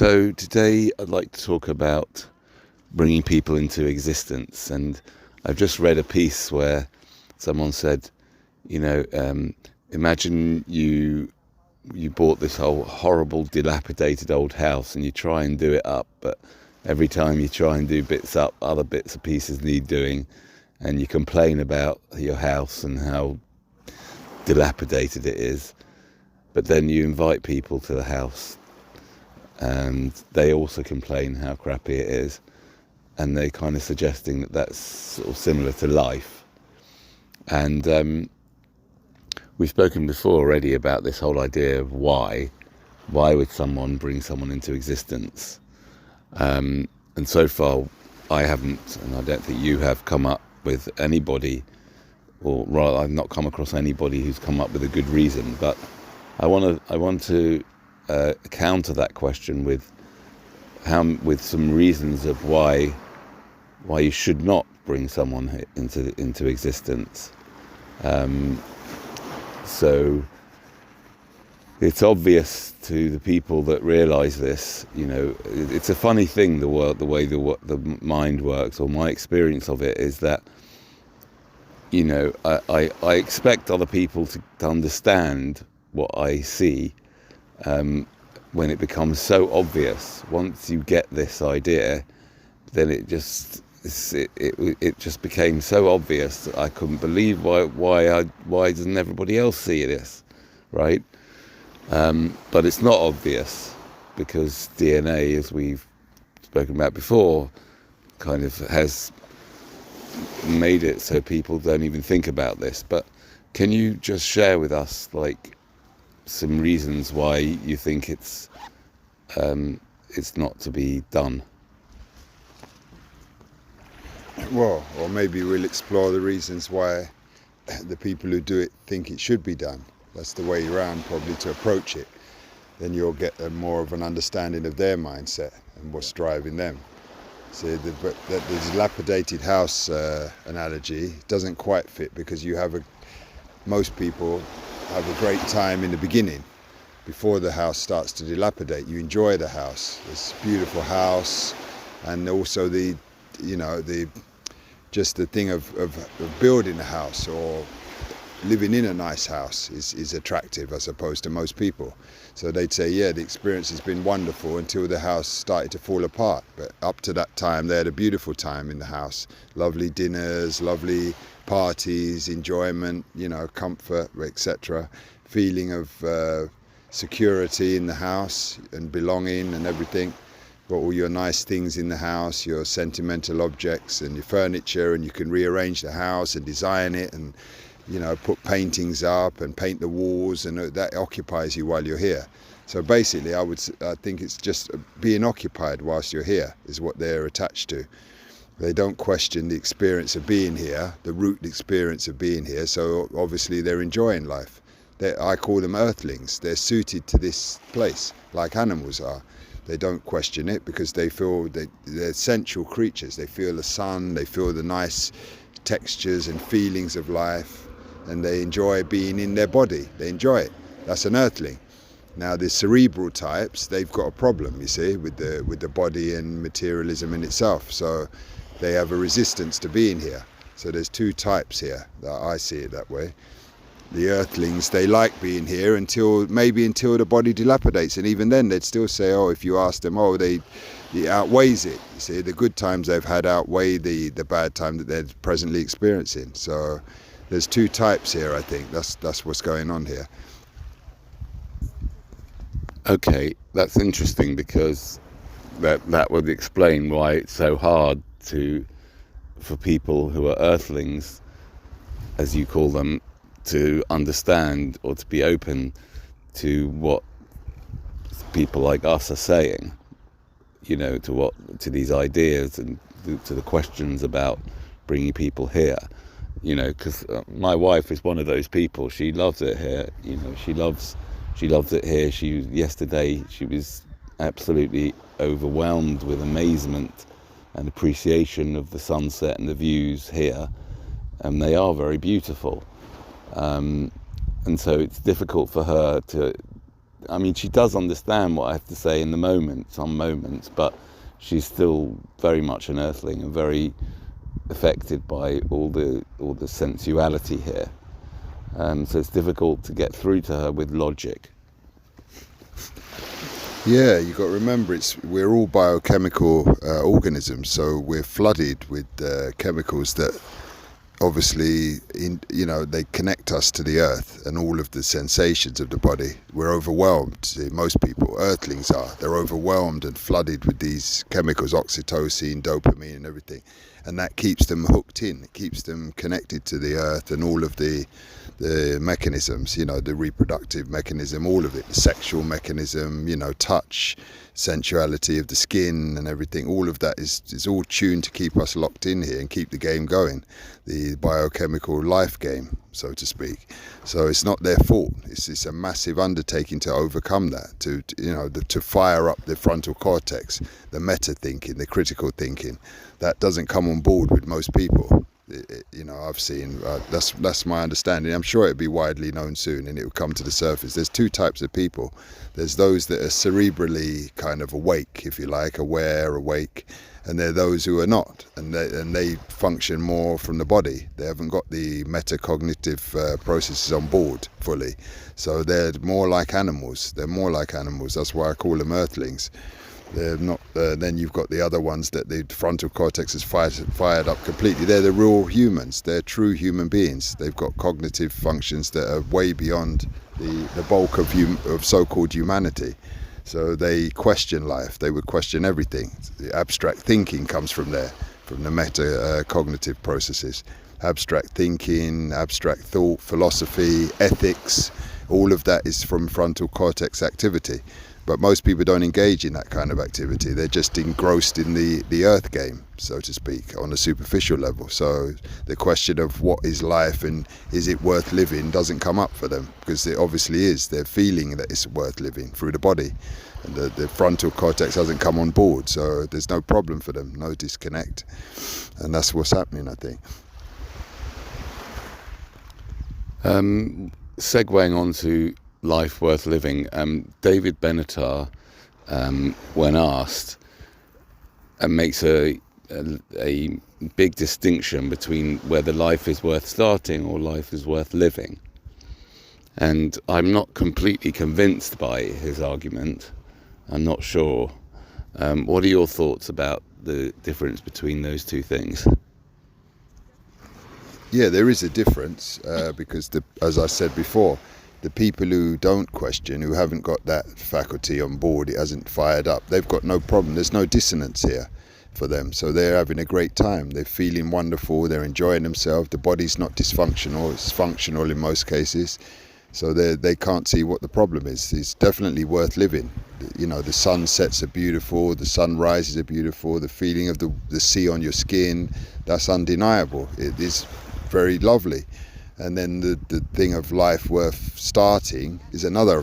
So today I'd like to talk about bringing people into existence, and I've just read a piece where someone said, imagine you bought this whole horrible dilapidated old house and you try and do it up, but every time you try and do bits up, other bits and pieces need doing, and you complain about your house and how dilapidated it is, but then you invite people to the house and they also complain how crappy it is, and they're kind of suggesting that that's sort of similar to life. And we've spoken before already about this whole idea of why would someone bring someone into existence, and so far I haven't, and I don't think you have, come up with anybody, or rather I've not come across anybody who's come up with a good reason. But I want to counter that question with some reasons of why you should not bring someone into existence. So it's obvious to the people that realise this. It's a funny thing, the way the mind works, or my experience of it is that I expect other people to understand what I see. When it becomes so obvious, once you get this idea, then it just became so obvious that I couldn't believe why doesn't everybody else see this, right? But it's not obvious because DNA, as we've spoken about before, kind of has made it so people don't even think about this. But can you just share with us, some reasons why you think it's not to be done? Well, or maybe we'll explore the reasons why the people who do it think it should be done. That's the way around probably to approach it. Then you'll get more of an understanding of their mindset and what's driving them. So the dilapidated house analogy doesn't quite fit, because most people have a great time in the beginning, before the house starts to dilapidate. You enjoy the house. It's a beautiful house, and also the thing of building a house or living in a nice house is attractive as opposed to most people. So they'd say, yeah, the experience has been wonderful until the house started to fall apart. But up to that time, they had a beautiful time in the house. Lovely dinners, lovely parties, enjoyment, comfort, etc. Feeling of security in the house and belonging and everything. Got all your nice things in the house, your sentimental objects and your furniture, and you can rearrange the house and design it and put paintings up and paint the walls, and that occupies you while you're here. So basically I think it's just being occupied whilst you're here is what they're attached to. They don't question the experience of being here, the root experience of being here, so obviously they're enjoying life. I call them Earthlings. They're suited to this place like animals are. They don't question it because they feel they're sensual creatures. They feel the sun, they feel the nice textures and feelings of life, and they enjoy being in their body. They enjoy it. That's an Earthling. Now the cerebral types, they've got a problem, you see, with the body and materialism in itself. So they have a resistance to being here. So there's two types here. I see it that way. The Earthlings, they like being here until the body dilapidates, and even then they'd still say, if you ask them, it outweighs it. You see, the good times they've had outweigh the bad time that they're presently experiencing. So there's two types here, I think. That's what's going on here. Okay, that's interesting, because that would explain why it's so hard for people who are Earthlings, as you call them, to understand or to be open to what people like us are saying, to these ideas and to the questions about bringing people here. Because my wife is one of those people. She loves it here. She loves it here. Yesterday she was absolutely overwhelmed with amazement and appreciation of the sunset and the views here, and they are very beautiful. And so it's difficult for her to I mean, she does understand what I have to say in the moment, some moments, but she's still very much an Earthling and very affected by all the sensuality here. So it's difficult to get through to her with logic. Yeah, you got to remember, we're all biochemical organisms, so we're flooded with chemicals that obviously, they connect us to the earth and all of the sensations of the body. We're overwhelmed. See, most people, Earthlings they're overwhelmed and flooded with these chemicals, oxytocin, dopamine and everything. And that keeps them hooked in, it keeps them connected to the earth and all of the mechanisms, the reproductive mechanism, all of it, the sexual mechanism, touch, sensuality of the skin and everything. All of that is all tuned to keep us locked in here and keep the game going, the biochemical life game, so to speak. So it's not their fault. It's a massive undertaking to overcome that, to fire up the frontal cortex, the meta thinking, the critical thinking. That doesn't come on board with most people. I've seen, that's my understanding. I'm sure it'll be widely known soon and it will come to the surface. There's two types of people. There's those that are cerebrally kind of awake, if you like, awake, and there are those who are not, and they function more from the body. They haven't got the metacognitive processes on board fully, so they're more like animals. That's why I call them Earthlings. They're not. Then you've got the other ones that the frontal cortex is fired up completely. They're the real humans. They're true human beings. They've got cognitive functions that are way beyond the bulk of so-called humanity. So they question life. They would question everything. The abstract thinking comes from there, from the metacognitive processes. Abstract thinking, abstract thought, philosophy, ethics, all of that is from frontal cortex activity. But most people don't engage in that kind of activity. They're just engrossed in the earth game, so to speak, on a superficial level. So the question of what is life and is it worth living doesn't come up for them, because it obviously is. They're feeling that it's worth living through the body. And the frontal cortex hasn't come on board, so there's no problem for them, no disconnect. And that's what's happening, I think. Segueing on to life worth living, David Benatar, when asked, makes a big distinction between whether life is worth starting or life is worth living. And I'm not completely convinced by his argument. I'm not sure. What are your thoughts about the difference between those two things? Yeah, there is a difference because, as I said before, the people who don't question, who haven't got that faculty on board, it hasn't fired up, they've got no problem. There's no dissonance here for them. So they're having a great time. They're feeling wonderful. They're enjoying themselves. The body's not dysfunctional. It's functional in most cases. So they can't see what the problem is. It's definitely worth living. The sunsets are beautiful. The sunrises are beautiful. The feeling of the sea on your skin, that's undeniable. It is very lovely. And then the thing of life worth starting is another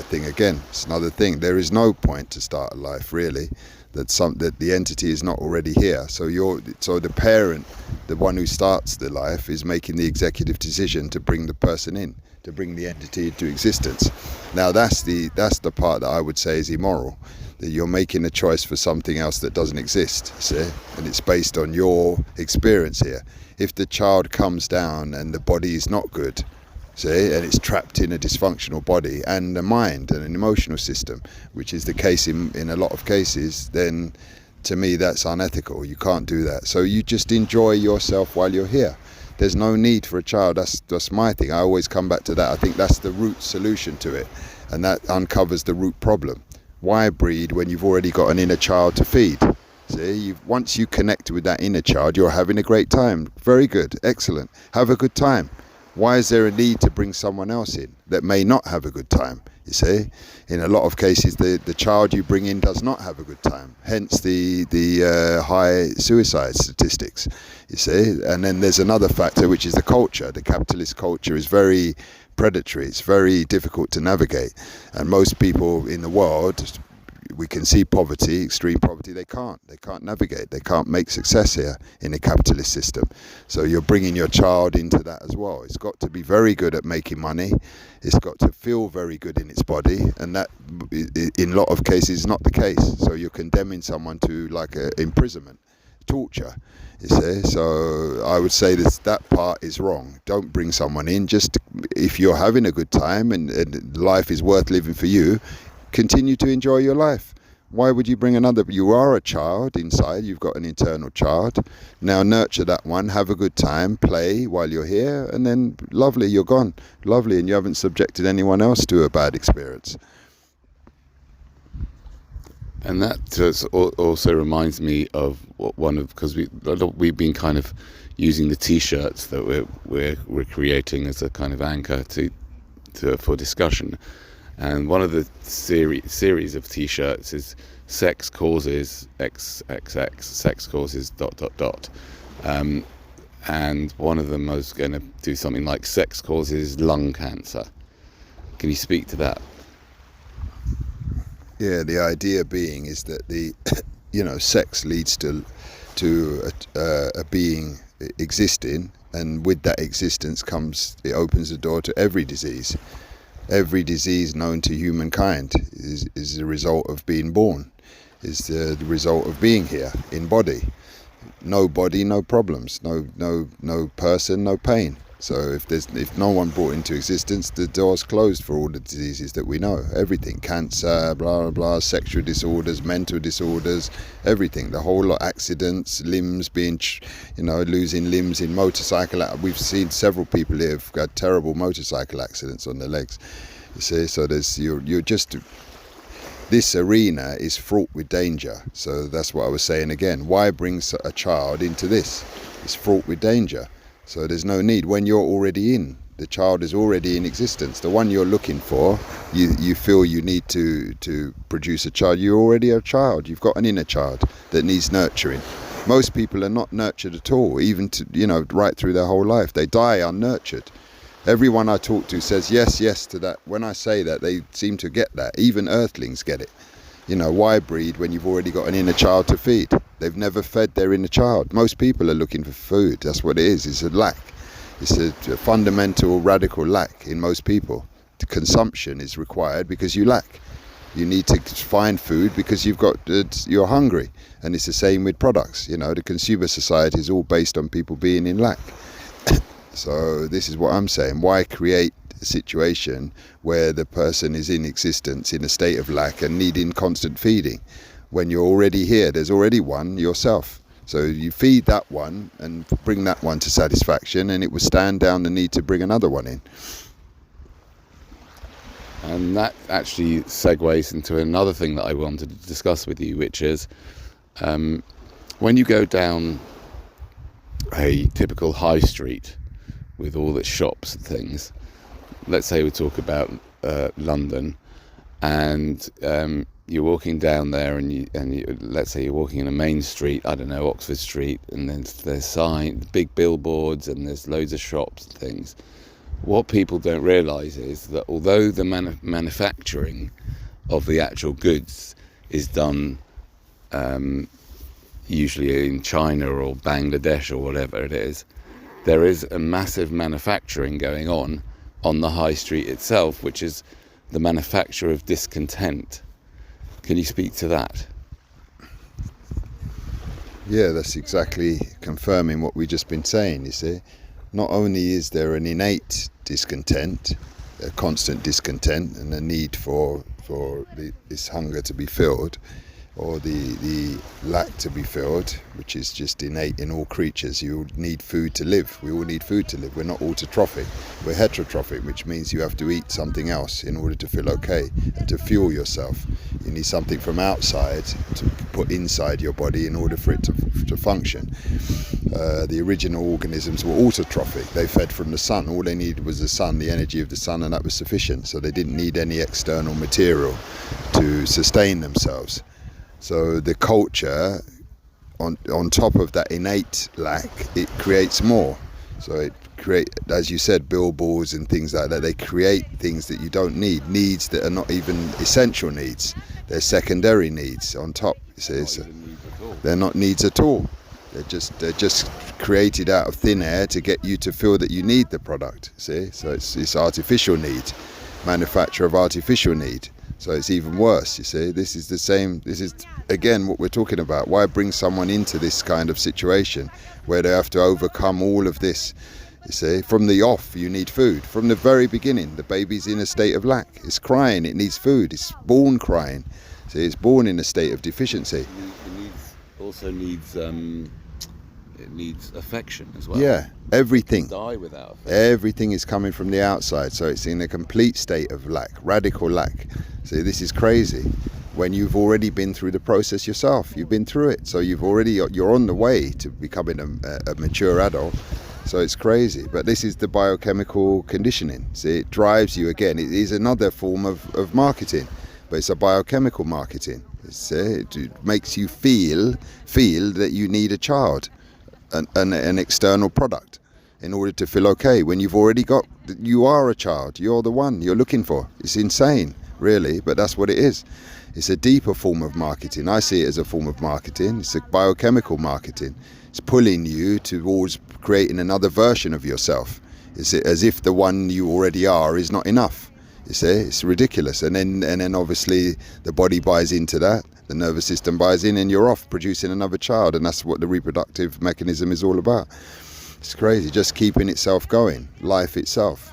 thing. Again, it's another thing. There is no point to start a life, really, that the entity is not already here. So the parent, the one who starts the life, is making the executive decision to bring the person in, to bring the entity into existence. Now that's the part that I would say is immoral. That you're making a choice for something else that doesn't exist, see? And it's based on your experience here. If the child comes down and the body is not good, see, and it's trapped in a dysfunctional body and a mind and an emotional system, which is the case in a lot of cases, then to me that's unethical. You can't do that. So you just enjoy yourself while you're here. There's no need for a child. That's my thing. I always come back to that. I think that's the root solution to it, and that uncovers the root problem. Why breed when you've already got an inner child to feed? See, once you connect with that inner child, you're having a great time. Very good, excellent. Have a good time. Why is there a need to bring someone else in that may not have a good time? You see, in a lot of cases, the child you bring in does not have a good time. Hence the high suicide statistics. You see, and then there's another factor, which is the culture. The capitalist culture is very predatory. It's very difficult to navigate, and most people in the world we can see poverty, extreme poverty. They can't navigate. They can't make success here in a capitalist system. So you're bringing your child into that as well. It's got to be very good at making money. It's got to feel very good in its body, and that, in a lot of cases, is not the case. So you're condemning someone to like imprisonment, torture. You see, so I would say that part is wrong. Don't bring someone in. Just if you're having a good time and life is worth living for you, continue to enjoy your life. Why would you bring another? You are a child inside. You've got an internal child. Now nurture that one. Have a good time. Play while you're here, and then lovely, you're gone. Lovely, and you haven't subjected anyone else to a bad experience. And that also reminds me of because we've been kind of using the T-shirts that we're creating as a kind of anchor for discussion. And one of the series of T-shirts is sex causes XXX, sex causes ... And one of them was going to do something like sex causes lung cancer. Can you speak to that? Yeah, the idea being is that the, sex leads to a being existing, and with that existence it opens the door to every disease. Every disease known to humankind is the result of being born, is the result of being here in body. No body, no problems. No person, no pain. So if no one brought into existence, the door's closed for all the diseases that we know. Everything, cancer, blah blah blah, sexual disorders, mental disorders, everything. The whole lot, accidents, limbs being, losing limbs in motorcycle. We've seen several people here who've got terrible motorcycle accidents on their legs. You see, so you're just. This arena is fraught with danger. So that's what I was saying again. Why bring a child into this? It's fraught with danger. So there's no need. When you're already in, the child is already in existence. The one you're looking for, you feel you need to produce a child. You're already a child. You've got an inner child that needs nurturing. Most people are not nurtured at all, even right through their whole life. They die unnurtured. Everyone I talk to says yes to that. When I say that, they seem to get that. Even Earthlings get it. Why breed when you've already got an inner child to feed? They've never fed their inner child. Most people are looking for food. That's what it is. It's a lack. It's a fundamental, radical lack in most people. The consumption is required because you lack. You need to find food because you're hungry. And it's the same with products. The consumer society is all based on people being in lack. So this is what I'm saying. Why create a situation where the person is in existence in a state of lack and needing constant feeding? When you're already here, there's already one yourself. So you feed that one and bring that one to satisfaction, and it will stand down the need to bring another one in. And that actually segues into another thing that I wanted to discuss with you, which is when you go down a typical high street with all its shops and things, let's say we talk about London, and you're walking down there, and let's say you're walking in a main street, I don't know, Oxford Street, and then there's signs, big billboards, and there's loads of shops and things. What people don't realise is that although the manufacturing of the actual goods is done usually in China or Bangladesh or whatever it is, there is a massive manufacturing going on the high street itself, which is the manufacture of discontent. Can you speak to that? Yeah, that's exactly confirming what we've just been saying, you see. Not only is there an innate discontent, a constant discontent, and a need for this hunger to be filled, or the lack to be filled, which is just innate in all creatures. You need food to live. We all need food to live. We're not autotrophic. We're heterotrophic, which means you have to eat something else in order to feel okay and to fuel yourself. You need something from outside to put inside your body in order for it to function. The original organisms were autotrophic. They fed from the sun. All they needed was the sun, the energy of the sun, and that was sufficient. So they didn't need any external material to sustain themselves. So the culture, on top of that innate lack, it creates more. So it create, as you said, billboards and things like that. They create things that you don't need, needs that are not even essential needs. They're secondary needs on top. You see, Not so even needs at all. they're not needs at all. They're just created out of thin air to get you to feel that you need the product. See, so it's artificial need, manufacture of artificial need. So it's even worse. You see, this is the same. This is again what we're talking about. Why bring someone into this kind of situation where they have to overcome all of this? You see, from the off, you need food. From the very beginning, the baby's in a state of lack. It's crying. It needs food. It's born crying. See, it's born in a state of deficiency. It needs affection as well. Yeah, everything. Die without affection. Everything is coming from the outside, so it's in a complete state of lack, radical lack. See, this is crazy. When you've already been through the process yourself, you've been through it, so you're on the way to becoming a mature adult. So it's crazy, but this is the biochemical conditioning. See, it drives you again. It is another form of marketing, but it's a biochemical marketing. It makes you feel that you need a child, an external product, in order to feel okay. When you are a child, you're the one you're looking for. It's insane, really, but that's what it is. It's a deeper form of marketing. I see it as a form of marketing. It's a biochemical marketing. It's pulling you towards creating another version of yourself. It's as if the one you already are is not enough. You see, it's ridiculous. And then obviously the body buys into that, the nervous system buys in, and you're off producing another child. And that's what the reproductive mechanism is all about. It's crazy, just keeping itself going, life itself.